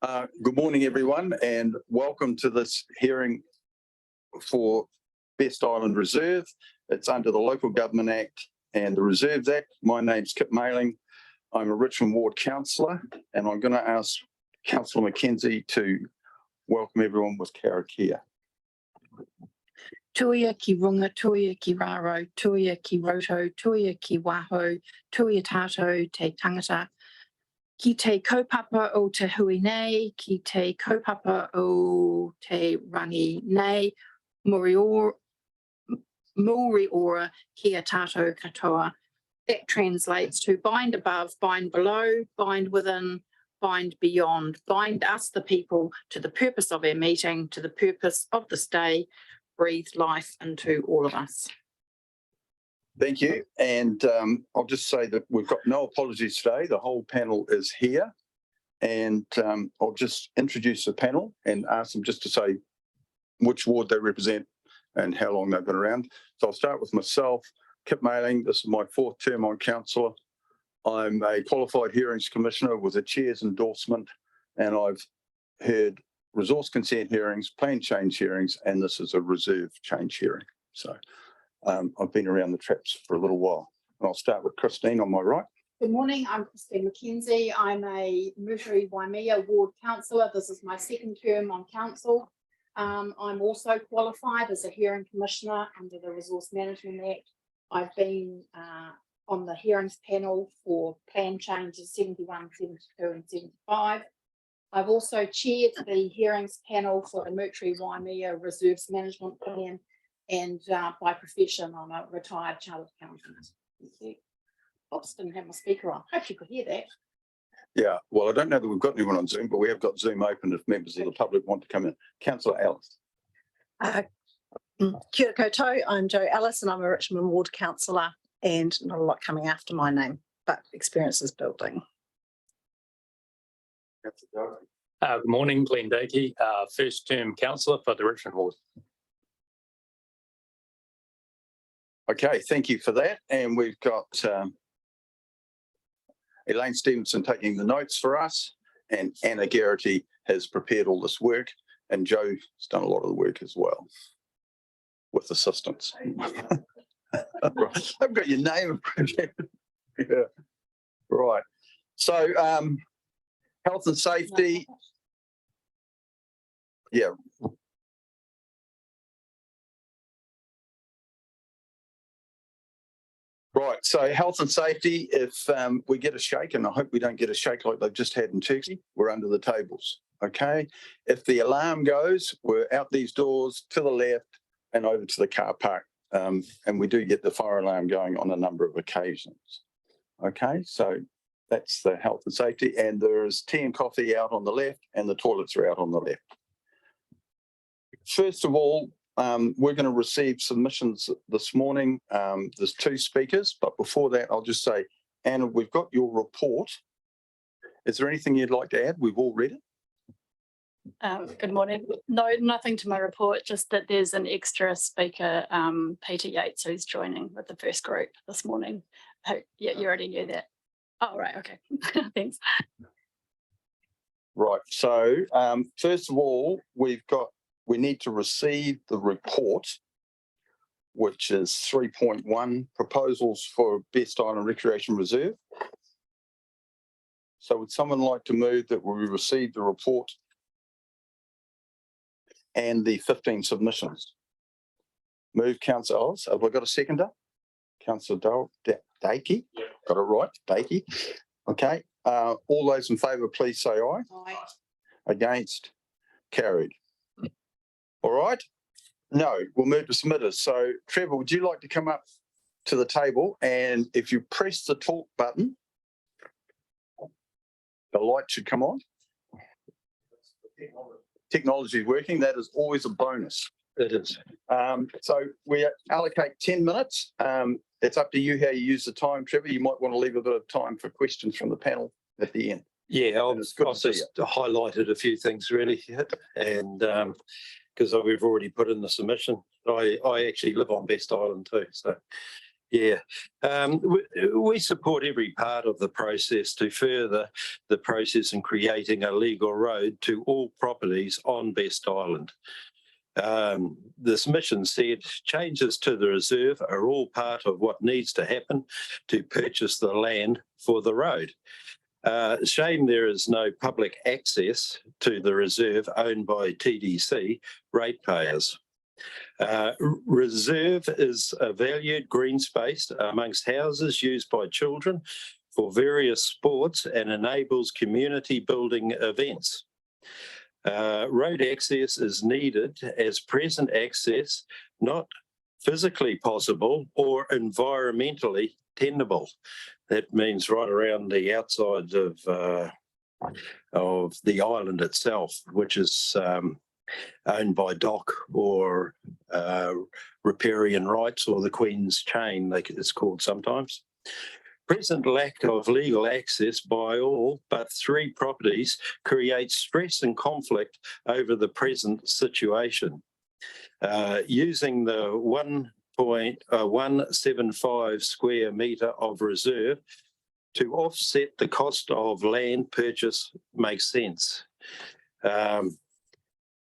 Good morning, everyone, and welcome to this hearing for Best Island Reserve. It's under the Local Government Act and the Reserves Act. My name's Kip Mailing. I'm a Richmond Ward councillor, and I'm going to ask Councillor Mackenzie to welcome everyone with karakia. Tuia ki runga, tuia ki raro, tuia ki roto, tuia ki waho, tuia tātou te tangata. Ki te kaupapa o te hui nei, ki te kaupapa o te rangi nei, muri ora ki a tātou katoa. That translates to bind above, bind below, bind within, bind beyond, bind us the people to the purpose of our meeting, to the purpose of this day, breathe life into all of us. Thank you. And I'll just say that we've got no apologies today. The whole panel is here. And I'll just introduce the panel and ask them just to say which ward they represent and how long they've been around. So I'll start with myself, Kip Mailing. This is my 4th term on council. I'm a qualified hearings commissioner with a chair's endorsement, and I've heard resource consent hearings, plan change hearings, and this is a reserve change hearing. So I've been around the traps for a little while. And I'll start with Christine on my right. Good morning, I'm Christine Mackenzie. I'm a Moutere Waimea ward councillor. This is my 2nd term on council. I'm also qualified as a hearing commissioner under the Resource Management Act. I've been on the hearings panel for plan changes 71, 72 and 75. I've also chaired the hearings panel for the Moutere Waimea Reserves Management Plan, and by profession, I'm a retired chartered accountant. Thank you. Oops, didn't have my speaker on. Hope you could hear that. Yeah, well, I don't know that we've got anyone on Zoom, but we have got Zoom open if members of the public want to come in. Councillor Alice. Kia koutou, I'm Jo Ellis and I'm a Richmond Ward councillor, and not a lot coming after my name, but experience is building. Good morning, Glenn Dakey, 1st term councillor for the Richmond Ward. Okay, thank you for that. And we've got Elaine Stevenson taking the notes for us, and Anna Garrity has prepared all this work, and Joe's done a lot of the work as well with assistance. I've got your name. Yeah. Right. So health and safety. Yeah. Right, so health and safety, if we get a shake, and I hope we don't get a shake like they've just had in Turkey, we're under the tables, okay? If the alarm goes, we're out these doors to the left and over to the car park, and we do get the fire alarm going on a number of occasions, okay? So that's the health and safety, and there is tea and coffee out on the left and the toilets are out on the left. First of all, we're going to receive submissions this morning. There's 2 speakers, but before that, I'll just say, Anna, we've got your report. Is there anything you'd like to add? We've all read it. Good morning. No, nothing to my report, just that there's an extra speaker, Peter Yates, who's joining with the first group this morning. Oh, yeah, you already knew that. Oh, right, okay. Thanks. Right, so first of all, we need to receive the report, which is 3.1, proposals for Best Island Recreation Reserve. So would someone like to move that we receive the report and the 15 submissions? Move, Councillor Oz. Have I got a seconder? Councillor Dakey. Yeah. Got it right, Dakey. Okay. All those in favour, please say aye. Aye. Against? Carried. All right. No, we'll move to submitters. So, Trevor, would you like to come up to the table? And if you press the talk button, the light should come on. Technology is working. That is always a bonus. It is. So we allocate 10 minutes. It's up to you how you use the time, Trevor. You might want to leave a bit of time for questions from the panel at the end. Yeah, I've just highlighted a few things really, and because we've already put in the submission. I actually live on Best Island too, so Yeah, we support every part of the process to further the process in creating a legal road to all properties on Best Island. The submission said changes to the reserve are all part of what needs to happen to purchase the land for the road. Shame there is no public access to the reserve owned by TDC ratepayers. Reserve is a valued green space amongst houses used by children for various sports and enables community building events. Road access is needed as present access not physically possible or environmentally tenable. That means right around the outside of the island itself, which is owned by DOC or Riparian Rights or the Queen's Chain, like it's called sometimes. Present lack of legal access by all but 3 properties creates stress and conflict over the present situation. Using the 1.175 square metre of reserve to offset the cost of land purchase makes sense.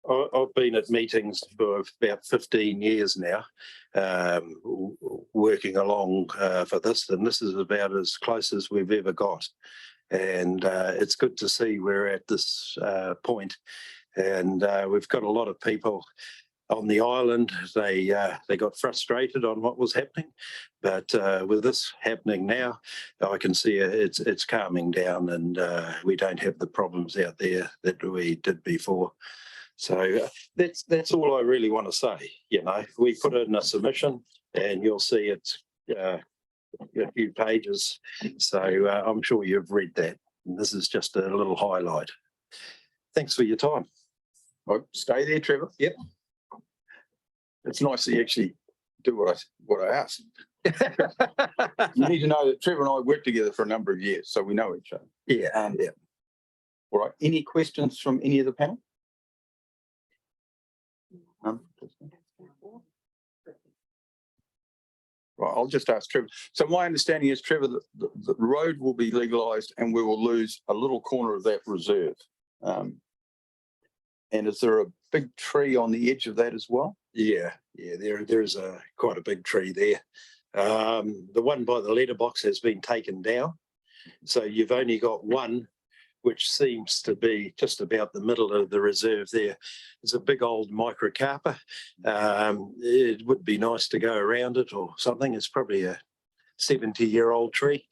I've been at meetings for about 15 years now, working along for this, and this is about as close as we've ever got. And it's good to see we're at this point. And we've got a lot of people on the island. They got frustrated on what was happening, but with this happening now, I can see it's calming down, and we don't have the problems out there that we did before. So that's all I really want to say. You know, we put it in a submission, and you'll see it's a few pages. So I'm sure you've read that. And this is just a little highlight. Thanks for your time. Well, stay there, Trevor. Yep. It's nice that you actually do what I asked. You need to know that Trevor and I worked together for a number of years, so we know each other. Yeah. Yeah. All right. Any questions from any of the panel? Right, I'll just ask Trevor. So my understanding is, Trevor, the road will be legalised and we will lose a little corner of that reserve. And is there a big tree on the edge of that as well? Yeah, there's quite a big tree there. The one by the letterbox has been taken down. So you've only got one, which seems to be just about the middle of the reserve there. It's a big old microcarpa. It would be nice to go around it or something. It's probably a 70-year-old tree,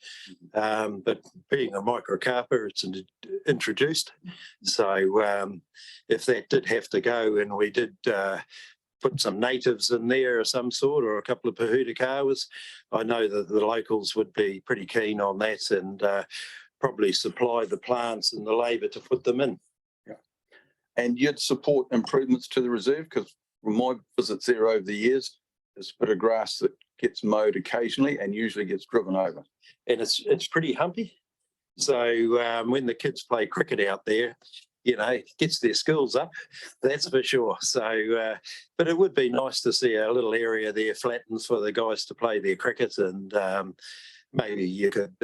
but being a microcarpa, it's introduced. So if that did have to go, and we did put some natives in there of some sort, or a couple of pahutakawas, I know that the locals would be pretty keen on that, and probably supply the plants and the labour to put them in. Yeah. And you'd support improvements to the reserve, because from my visits there over the years, there's a bit of grass that gets mowed occasionally and usually gets driven over. And it's pretty humpy. So when the kids play cricket out there, you know, it gets their skills up, that's for sure. So, but it would be nice to see a little area there flattened for the guys to play their cricket, and maybe you could,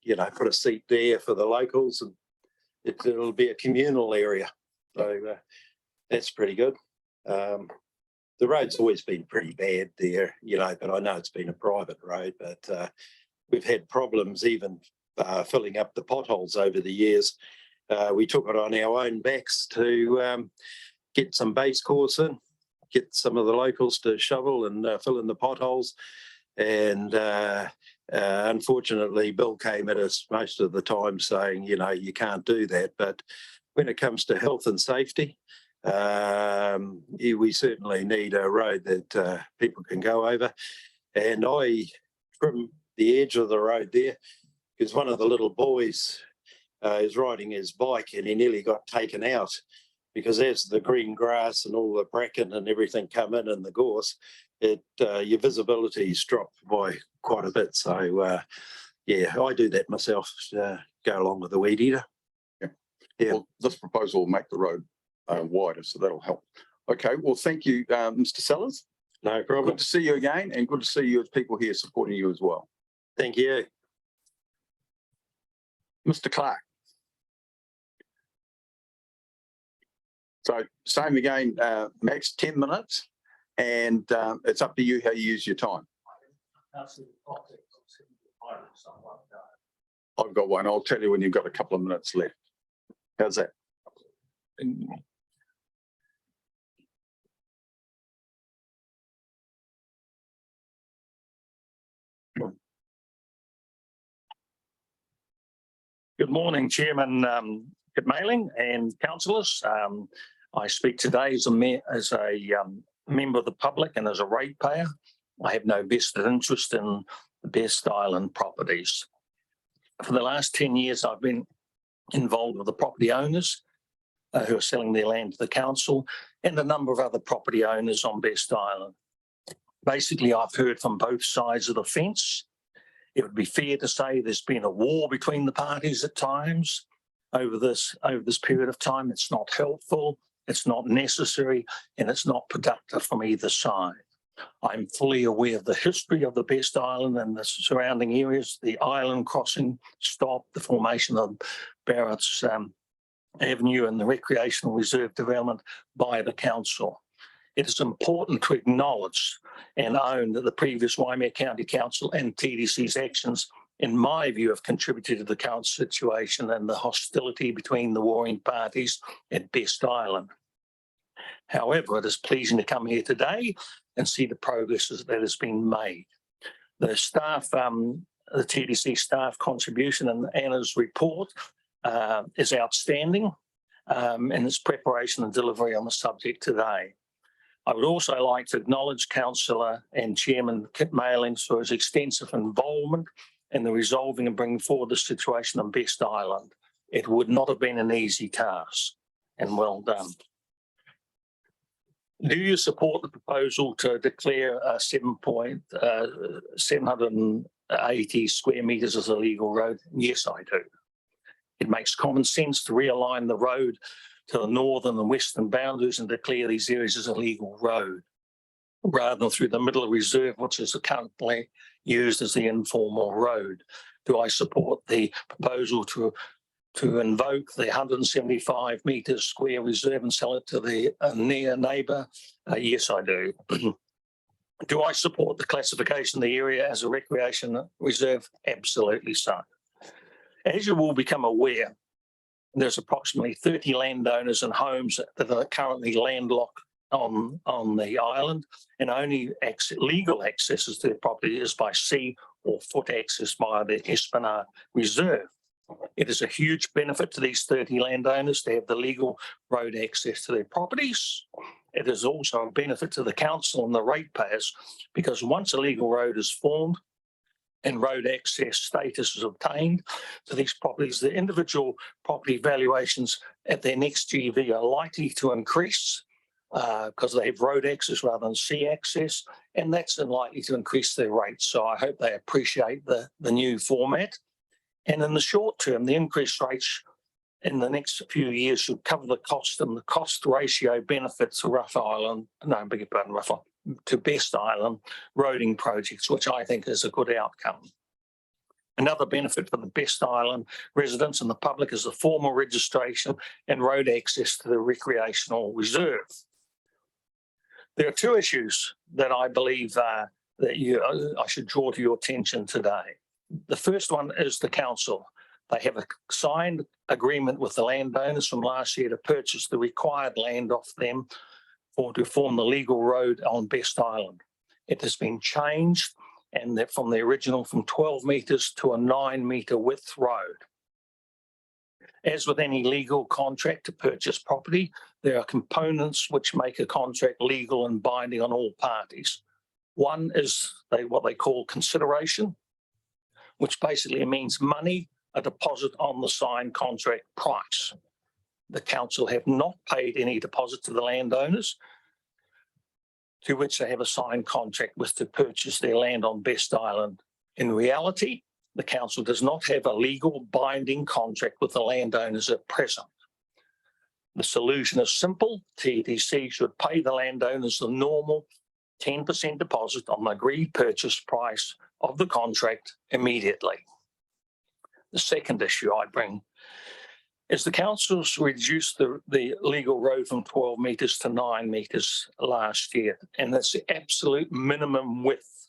you know, put a seat there for the locals, and it'll be a communal area. So that's pretty good. The road's always been pretty bad there, you know, but I know it's been a private road, but we've had problems even filling up the potholes over the years. We took it on our own backs to get some base course in, get some of the locals to shovel and fill in the potholes. And unfortunately, Bill came at us most of the time saying, you know, you can't do that. But when it comes to health and safety, we certainly need a road that people can go over. And from the edge of the road there, because one of the little boys is riding his bike, and he nearly got taken out, because as the green grass and all the bracken and everything come in and the gorse, your visibility's dropped by quite a bit. So yeah, I do that myself, go along with the weed eater. Yeah. Well, this proposal will make the road wider, so that'll help. Okay, well, thank you, Mr. Sellers. No problem. Good to see you again, and good to see you as people here supporting you as well. Thank you. Mr. Clark. So same again, max 10 minutes, and it's up to you how you use your time. I've got one. I'll tell you when you've got a couple of minutes left. How's that? Good morning, Chairman Kit Mailing and councillors. I speak today as a member of the public and as a ratepayer. I have no vested interest in the Best Island properties. For the last 10 years, I've been involved with the property owners who are selling their land to the council and a number of other property owners on Best Island. Basically, I've heard from both sides of the fence. It would be fair to say there's been a war between the parties at times over this period of time. It's not helpful, it's not necessary, and it's not productive from either side. I'm fully aware of the history of the Best Island and the surrounding areas, the island crossing stop, the formation of Barrett's Avenue and the recreational reserve development by the council. It is important to acknowledge and own that the previous Waimea County Council and TDC's actions, in my view, have contributed to the current situation and the hostility between the warring parties at Best Island. However, it is pleasing to come here today and see the progress that has been made. The staff, the TDC staff contribution and Anna's report is outstanding in its preparation and delivery on the subject today. I would also like to acknowledge Councillor and Chairman Kit Mailings for his extensive involvement in the resolving and bringing forward the situation on Best Island. It would not have been an easy task, and well done. Do you support the proposal to declare 780 square metres as a legal road? Yes, I do. It makes common sense to realign the road to the northern and western boundaries and declare these areas as a legal road, rather than through the middle reserve, which is currently used as the informal road. Do I support the proposal to invoke the 175 metres square reserve and sell it to the near neighbour? Yes, I do. Do I support the classification of the area as a recreation reserve? Absolutely so. As you will become aware, there's approximately 30 landowners and homes that are currently landlocked on the island, and only legal access to their property is by sea or foot access via the Esplanade Reserve. It is a huge benefit to these 30 landowners to have the legal road access to their properties. It is also a benefit to the council and the ratepayers, because once a legal road is formed and road access status is obtained to these properties, the individual property valuations at their next GV are likely to increase because they have road access rather than sea access, and that's unlikely to increase their rates. So I hope they appreciate the new format. And in the short term, the increased rates in the next few years should cover the cost, and the cost ratio benefits to to Best Island roading projects, which I think is a good outcome. Another benefit for the Best Island residents and the public is the formal registration and road access to the recreational reserve. There are two issues that I believe I should draw to your attention today. The first one is the council. They have a signed agreement with the landowners from last year to purchase the required land off them to form the legal road on Best Island. It has been changed, and from the original from 12 metres to a 9-metre width road. As with any legal contract to purchase property, there are components which make a contract legal and binding on all parties. One is what they call consideration, which basically means money, a deposit on the signed contract price. The council have not paid any deposit to the landowners, to which they have a signed contract with to purchase their land on Best Island. In reality, the council does not have a legal binding contract with the landowners at present. The solution is simple. TDC should pay the landowners the normal 10% deposit on the agreed purchase price of the contract immediately. The second issue I bring is the council's reduced the legal road from 12 metres to 9 metres last year, and that's the absolute minimum width.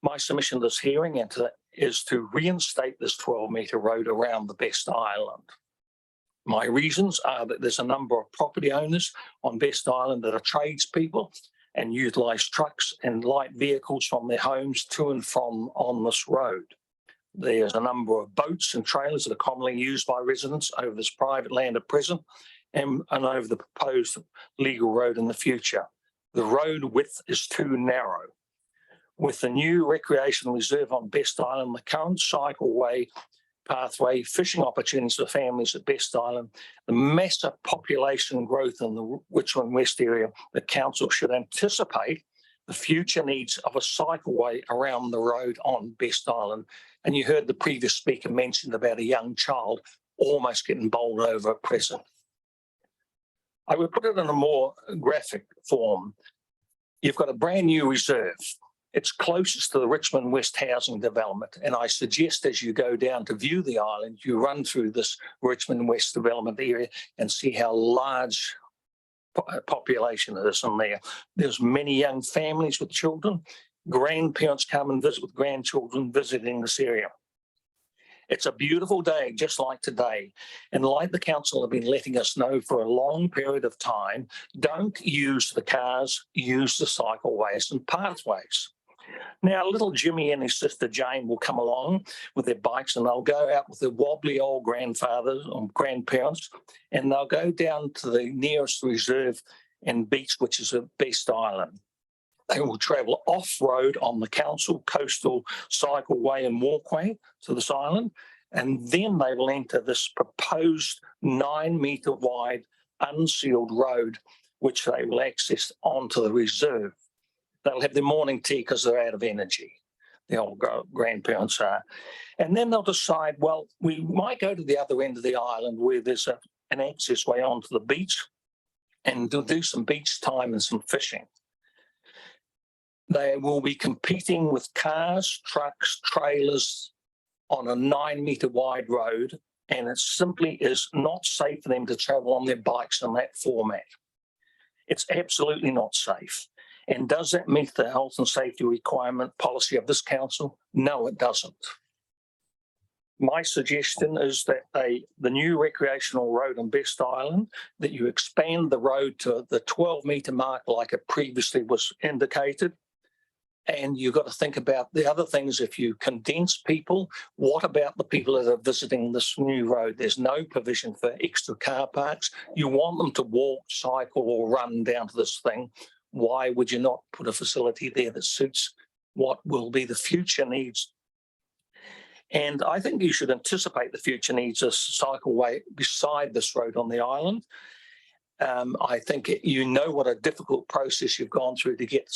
My submission to this hearing is to reinstate this 12-metre road around the Best Island. My reasons are that there's a number of property owners on Best Island that are tradespeople and utilise trucks and light vehicles from their homes to and from on this road. There's a number of boats and trailers that are commonly used by residents over this private land at present and over the proposed legal road in the future. The road width is too narrow. With the new recreational reserve on Best Island, the current cycleway pathway, fishing opportunities for families at Best Island, the massive population growth in the Richmond West area, the council should anticipate the future needs of a cycleway around the road on Best Island. And you heard the previous speaker mention about a young child almost getting bowled over at present. I would put it in a more graphic form. You've got a brand new reserve. It's closest to the Richmond West housing development. And I suggest as you go down to view the island, you run through this Richmond West development area and see how large population it is in there. There's many young families with children. Grandparents come and visit with grandchildren visiting this area. It's a beautiful day, just like today. And like the council have been letting us know for a long period of time, don't use the cars, use the cycleways and pathways. Now, little Jimmy and his sister Jane will come along with their bikes and they'll go out with their wobbly old grandfathers or grandparents and they'll go down to the nearest reserve and beach, which is at Best Island. They will travel off-road on the council coastal cycleway and walkway to this island, and then they will enter this proposed 9-metre wide unsealed road, which they will access onto the reserve. They'll have their morning tea because they're out of energy, the old grandparents are. And then they'll decide, well, we might go to the other end of the island where there's an access way onto the beach and do some beach time and some fishing. They will be competing with cars, trucks, trailers on a 9-metre wide road, and it simply is not safe for them to travel on their bikes in that format. It's absolutely not safe. And does that meet the health and safety requirement policy of this council? No, it doesn't. My suggestion is that the new recreational road on Best Island, that you expand the road to the 12-metre mark like it previously was indicated. And you've got to think about the other things. If you condense people, what about the people that are visiting this new road? There's no provision for extra car parks. You want them to walk, cycle or run down to this thing. Why would you not put a facility there that suits what will be the future needs? And I think you should anticipate the future needs of cycleway beside this road on the island. I think you know what a difficult process you've gone through to get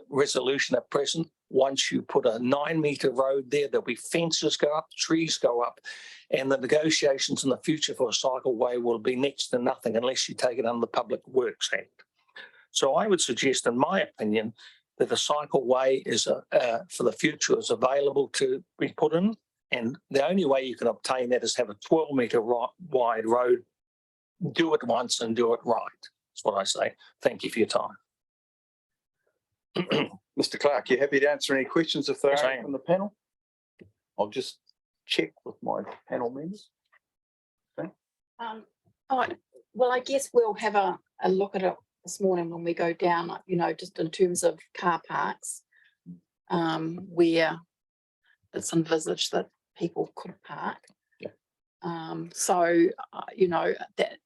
resolution at present. Once you put a 9-metre road there, there'll be fences go up, trees go up, and the negotiations in the future for a cycleway will be next to nothing unless you take it under the Public Works Act. So I would suggest, in my opinion, that a cycleway is for the future is available to be put in, and the only way you can obtain that is have a 12-metre wide road. Do it once and do it right. That's what I say. Thank you for your time. Mr. Clark, you happy to answer any questions if there Yes, I are am. from the panel? I'll just check with my panel members. Well, I guess we'll have a look at it this morning when we go down, you know, just in terms of car parks, where it's envisaged that people could park. You know,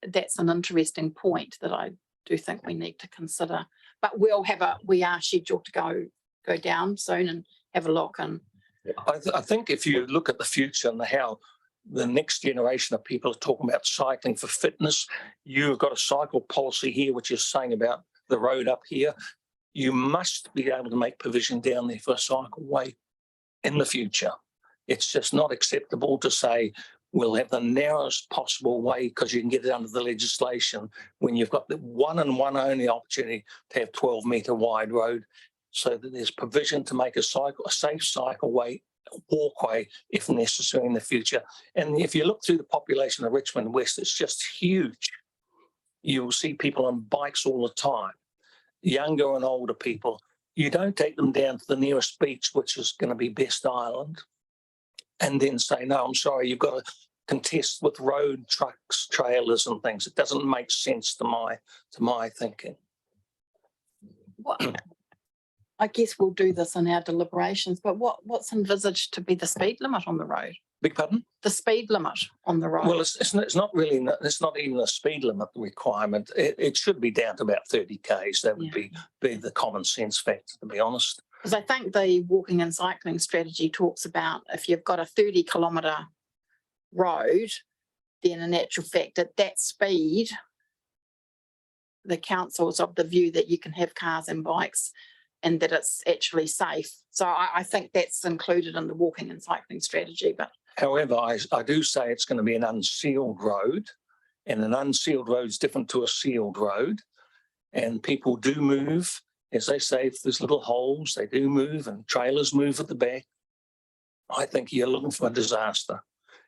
that's an interesting point that I do think we need to consider. But we are scheduled to go down soon and have a look. And I think if you look at the future and how the next generation of people are talking about cycling for fitness, you've got a cycle policy here, which is saying about the road up here. You must be able to make provision down there for a cycleway in the future. It's just not acceptable to say we'll have the narrowest possible way because you can get it under the legislation when you've got the one and one only opportunity to have 12-metre wide road, so that there's provision to make a safe cycleway, walkway if necessary in the future. And if you look through the population of Richmond West, it's just huge. You'll see people on bikes all the time, younger and older people. You don't take them down to the nearest beach, which is going to be Best Island, and then say, no, I'm sorry, you've got to contest with road trucks, trailers and things. It doesn't make sense to my thinking. I guess we'll do this in our deliberations, but what's envisaged to be the speed limit on the road? Beg pardon? The speed limit on the road? Well, it's not really, it's not even a speed limit requirement. It should be down to about 30 k's. That would be the common sense factor, to be honest. Because I think the walking and cycling strategy talks about if you've got a 30-kilometre road, then in actual fact at that speed, the council's of the view that you can have cars and bikes and that it's actually safe. So I think that's included in the walking and cycling strategy. But however, I do say it's going to be an unsealed road, and an unsealed road is different to a sealed road. And people do move, as they say, if there's little holes, they do move, and trailers move at the back. I think you're looking for a disaster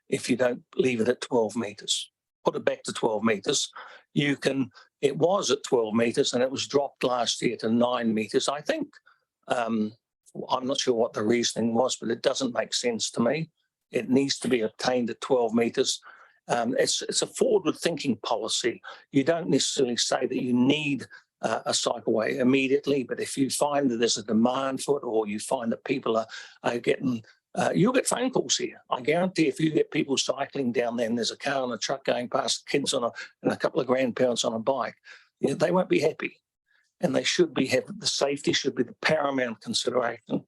if you don't leave it at 12 metres. Put it back to 12 metres. You can. It was at 12 metres and it was dropped last year to 9 metres. I think, I'm not sure what the reasoning was, but it doesn't make sense to me. It needs to be obtained at 12 metres. It's a forward-thinking policy. You don't necessarily say that you need a cycleway immediately, but if you find that there's a demand for it, or you find that people are getting, you'll get phone calls here. I guarantee if you get people cycling down there and there's a car and a truck going past, kids and a couple of grandparents on a bike, they won't be happy. And they should be the safety should be the paramount consideration.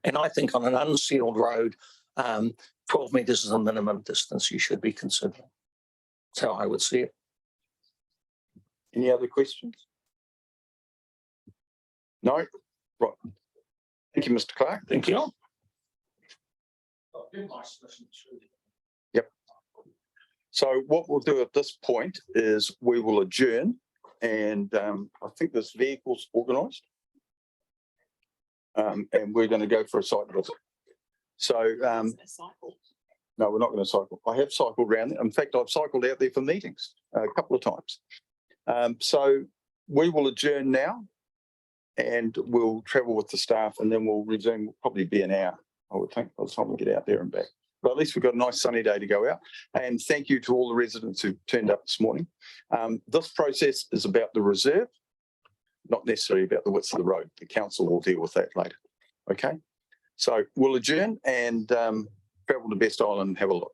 And I think on an unsealed road, 12 metres is a minimum distance you should be considering. That's how I would see it. Any other questions? No? Right. Thank you, Mr. Clark. Thank you. Yep. So what we'll do at this point is we will adjourn, and I think this vehicle's organised. And we're going to go for a site visit. So no, we're not going to cycle. I have cycled around there. In fact, I've cycled out there for meetings a couple of times. So we will adjourn now, and we'll travel with the staff, and then we'll resume. We'll probably be an hour, I would think, by the time we get out there and back. But at least we've got a nice sunny day to go out. And thank you to all the residents who turned up this morning. This process is about the reserve, not necessarily about the width of the road. The council will deal with that later. Okay. So we'll adjourn and travel to Best Island and have a look.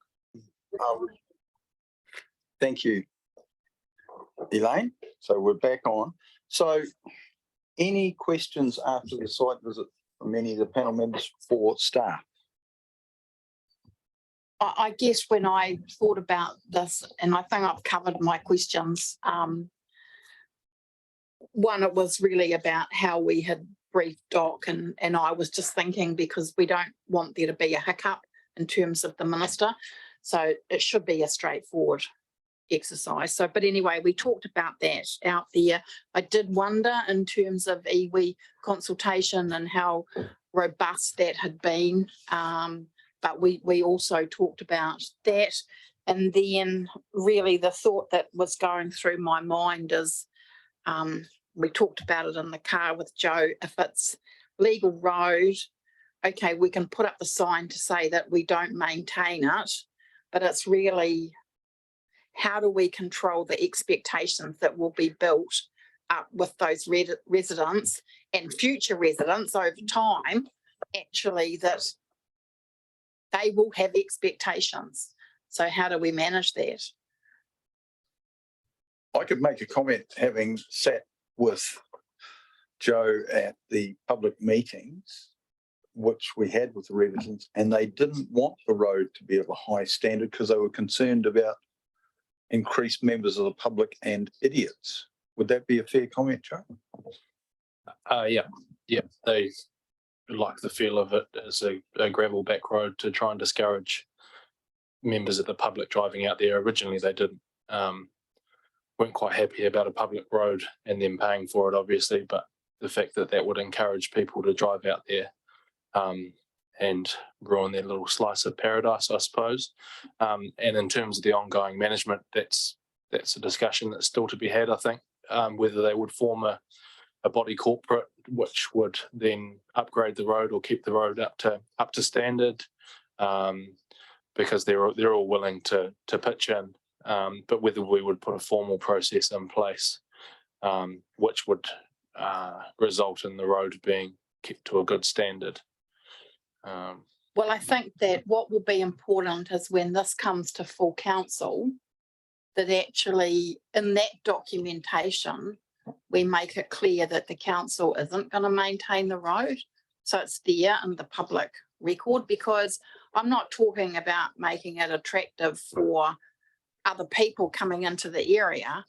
Thank you, Elaine. So we're back on. So any questions after the site visit from any of the panel members for staff? I guess when I thought about this, and I think I've covered my questions, one, it was really about how we had briefed Doc, and I was just thinking, because we don't want there to be a hiccup in terms of the minister, so it should be a straightforward exercise. So, but anyway, we talked about that out there. I did wonder in terms of iwi consultation and how robust that had been, but we also talked about that. And then really the thought that was going through my mind is, we talked about it in the car with Joe, if it's legal road, okay, we can put up the sign to say that we don't maintain it, but it's really, how do we control the expectations that will be built up with those residents and future residents over time, actually, that they will have expectations. So how do we manage that? I could make a comment, having sat with Joe at the public meetings, which we had with the residents, and they didn't want the road to be of a high standard because they were concerned about increased members of the public and idiots. Would that be a fair comment, Joe? Yeah. They like the feel of it as a gravel back road to try and discourage members of the public driving out there. Originally, they weren't quite happy about a public road and them paying for it, obviously, but the fact that that would encourage people to drive out there and ruin their little slice of paradise, I suppose. And in terms of the ongoing management, that's a discussion that's still to be had, I think, whether they would form a body corporate which would then upgrade the road or keep the road up to standard, because they're all willing to pitch in, but whether we would put a formal process in place which would result in the road being kept to a good standard. Well, I think that what will be important is when this comes to full council, that actually in that documentation, we make it clear that the council isn't going to maintain the road. So it's there in the public record, because I'm not talking about making it attractive for other people coming into the area.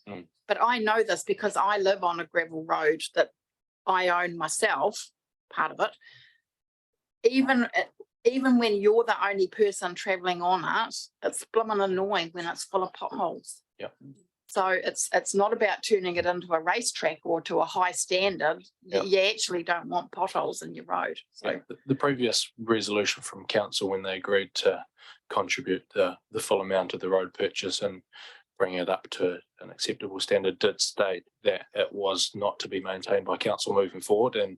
But I know this because I live on a gravel road that I own myself, part of it. Even when you're the only person traveling on it, it's blimmin' annoying when it's full of potholes. Yeah. So it's not about turning it into a racetrack or to a high standard. Yeah. You actually don't want potholes in your road. So Yeah, the previous resolution from council, when they agreed to contribute the full amount of the road purchase and bring it up to an acceptable standard, did state that it was not to be maintained by council moving forward. And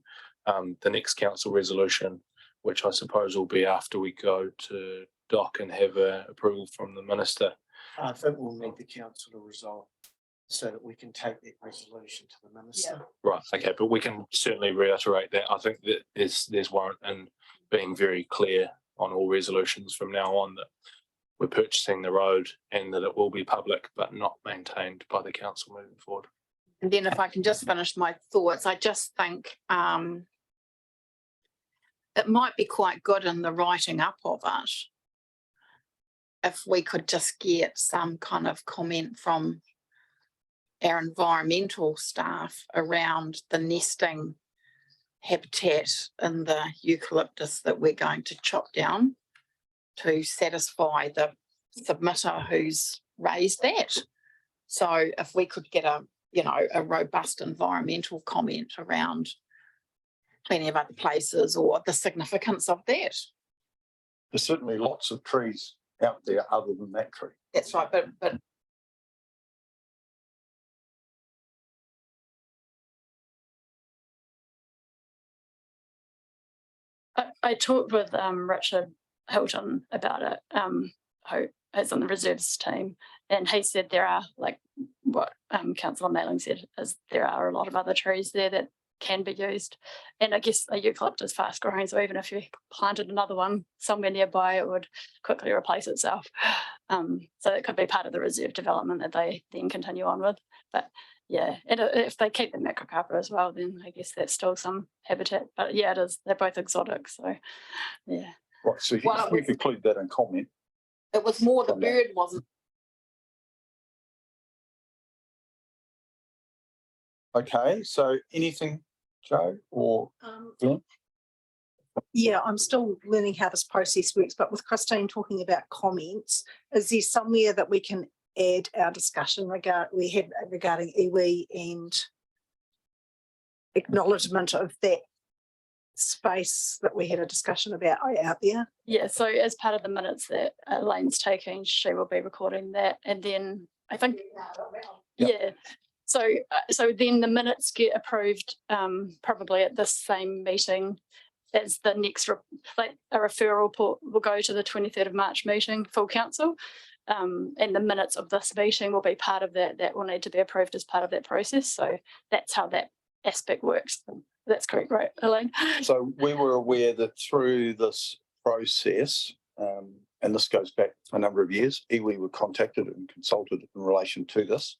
the next council resolution, which I suppose will be after we go to DOC and have approval from the minister. I think we'll need the council to resolve so that we can take that resolution to the minister. Right, okay, but we can certainly reiterate that. I think that there's warrant in being very clear on all resolutions from now on that we're purchasing the road and that it will be public but not maintained by the council moving forward. And then if I can just finish my thoughts, I just think it might be quite good in the writing up of it if we could just get some kind of comment from our environmental staff around the nesting habitat in the eucalyptus that we're going to chop down to satisfy the submitter who's raised that. So if we could get a robust environmental comment around plenty of other places or the significance of that. There's certainly lots of trees out there other than that tree. That's right, but I talked with Richard Hilton about it, who is on the reserves team, and he said there are, like what Councillor Mailing said, is there are a lot of other trees there that can be used. And I guess a eucalyptus is fast growing, so even if you planted another one somewhere nearby, it would quickly replace itself. So it could be part of the reserve development that they then continue on with. But yeah, and if they keep the macrocarpa as well, then I guess that's still some habitat. But yeah, it is. They're both exotic, so yeah. Right, so Well, we include that in comment. it was more the bird wasn't. Okay, so anything, Joe or Glenn? Yeah, I'm still learning how this process works, but with Christine talking about comments, is there somewhere that we can add our discussion regarding iwi and acknowledgement of that space that we had a discussion about out there? Yeah, so as part of the minutes that Elaine's taking, she will be recording that, and then I think, yeah. So then the minutes get approved probably at this same meeting as the next a referral will go to the 23rd of March meeting, full council. And the minutes of this meeting will be part of that. That will need to be approved as part of that process. So that's how that aspect works. That's correct, right, Elaine? So we were aware that through this process, and this goes back a number of years, iwi were contacted and consulted in relation to this.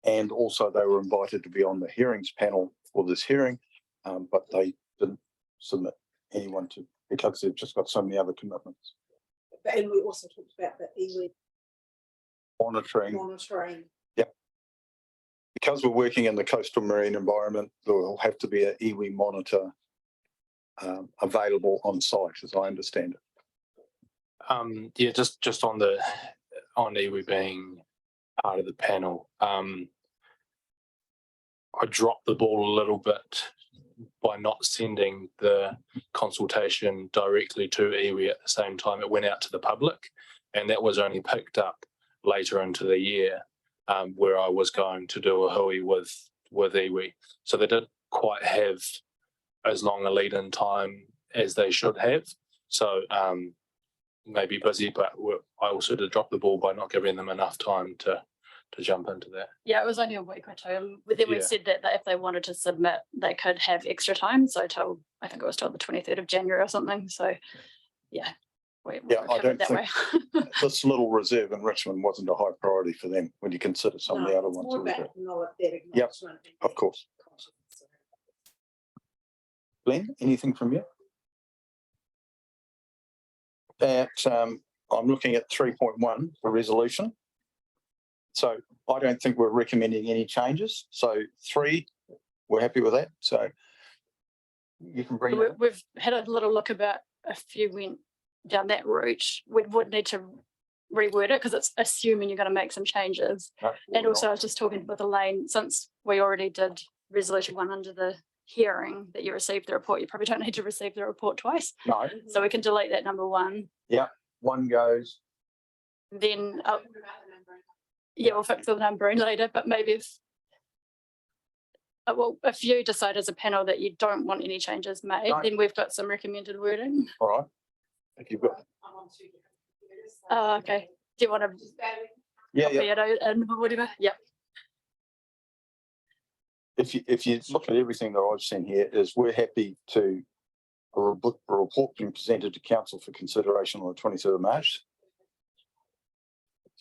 And also they were invited to be on the hearings panel for this hearing, but they didn't submit anyone to, because they've just got so many other commitments. And we also talked about the iwi monitoring. Yep. Because we're working in the coastal marine environment, there will have to be an iwi monitor available on site, as I understand it. Yeah, just on iwi being part of the panel. I dropped the ball a little bit by not sending the consultation directly to iwi at the same time it went out to the public, and that was only picked up later into the year, where I was going to do a hui with iwi. So they didn't quite have as long a lead-in time as they should have. So maybe busy, but I also did drop the ball by not giving them enough time to jump into that. Yeah, it was only a week or two. But then we Yeah. said that if they wanted to submit, they could have extra time. So I think it was till the 23rd of January or something. So yeah, we Yeah, I covered don't that way. This little reserve in Richmond wasn't a high priority for them when you consider some of the other ones. More that we've about got. acknowledge- that Yep, acknowledgement and of course. conscience. Glenn, anything from you? I'm looking at 3.1, the resolution. So I don't think we're recommending any changes. So 3, we're happy with that. So you can bring that. We've had a little look about a few went down that route. We would need to reword it because it's assuming you're going to make some changes. No, And we're also I not. was just talking with Elaine, since we already did resolution 1 under the hearing that you received the report, you probably don't need to receive the report twice. No, So we can delete that number 1. one goes. Then, yeah, we'll fix the numbering later, but maybe if you decide as a panel that you don't want any changes made, No. then we've got some recommended wording. All right. If you've got, Oh, okay. Do you want to yeah. copy it out and whatever? Yep. If you look at everything that I've seen here, is we're happy to a report being presented to council for consideration on the 23rd of March.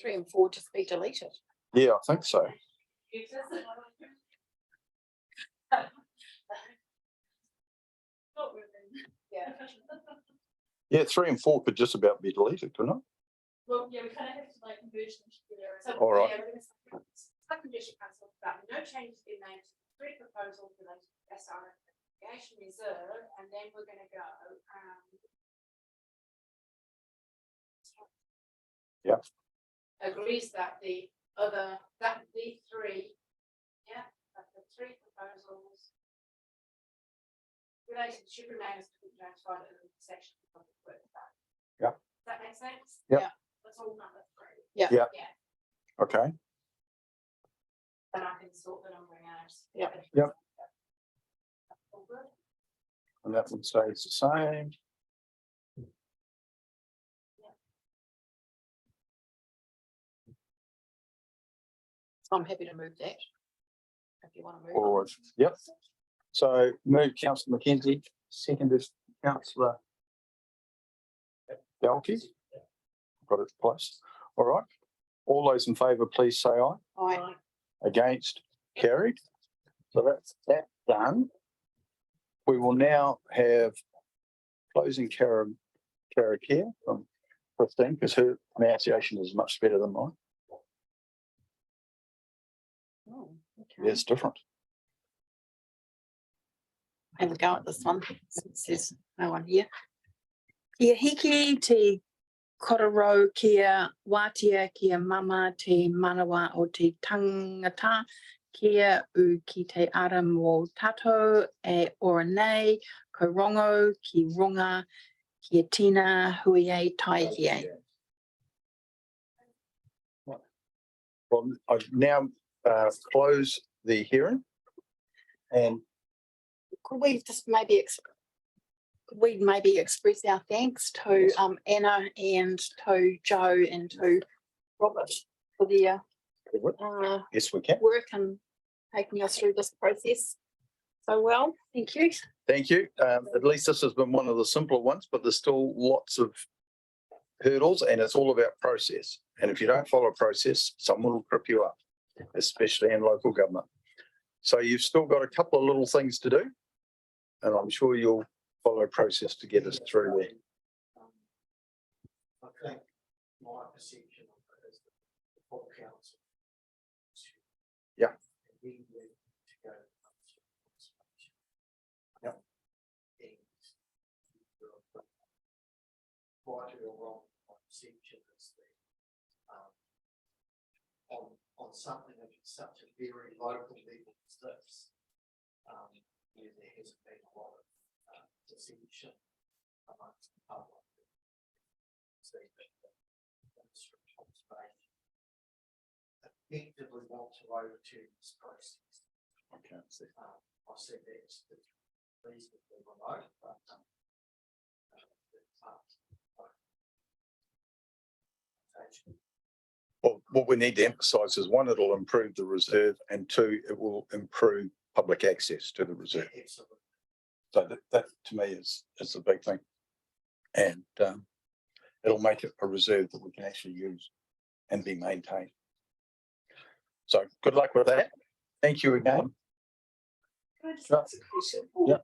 3 and 4 just be deleted. Yeah, I think so. Yeah, 3 and 4 could just about be deleted, couldn't it? Well, yeah, we kind of have to like converge them together. So, All right. yeah, we're gonna say, Condition Council about no changes been made to the 3 proposals related to SR Recreation Reserve, and then we're gonna go, Yeah. agrees that the 3, yeah, that the 3 proposals related should remain as transcribed in the section of the word. Yeah. Does that make sense? Yeah. Yeah. That's all number 3. Yeah. Yeah. Yeah. Okay. Then I can sort the numbering out. Yeah. Yeah. All good. And that one stays the same. I'm happy to move that. If you want to move. Forward. Yep. So move Councillor Mackenzie, second is Councillor Dalkey. Got it placed. All right. All those in favour, please say aye. Aye. Against, carried. So that's that done. We will now have closing care from Christine, because her pronunciation is much better than mine. Oh, okay. It's different. Have a go at this one, since there's no one here. Kia hiki te kororo kia wātia kia mama te manawa o te tangata kia u ki te ara mō tātou e ora nei ko rongo ki runga kia tina hui e tai hie. Well, I now close the hearing. And Could we just maybe express our thanks to Anna and to Joe and to Robert for their yes, we can. work and taking us through this process so well. Thank you. Thank you. At least this has been one of the simpler ones, but there's still lots of hurdles, and it's all about process. And if you don't follow process, someone will trip you up, especially in local government. So you've still got a couple of little things to do, and I'm sure you'll follow process to get us through there. I think my perception of it is that the full council. Yeah. We need to go. Yeah. And right or wrong, perception is that on something of such a very local level as this, where there hasn't been a lot of dissension amongst the public. See that the Minister of Conservation effectively want to overturn this process. I can't see. I said that's reasonably remote, but Well, what we need to emphasise is one, it'll improve the reserve, and two, it will improve public access to the reserve. absolutely. So that to me is the big thing. And it'll make it a reserve that we can actually use and be maintained. So good luck with that. Thank you again. Can I just Sure. ask a question? Yeah.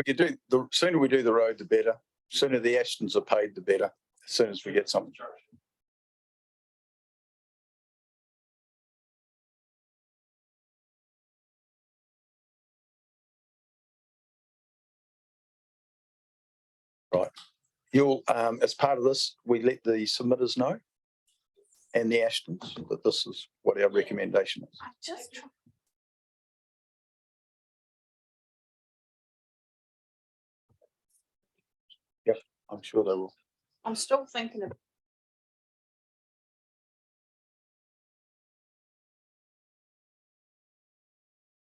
We can do, the sooner we do the road, the better. Sooner the Ashtons are paid, the better. As soon as we get something. Right. You'll, as part of this, we let the submitters know and the Ashtons that this is what our recommendation is. I just, I'm sure they will. I'm still thinking of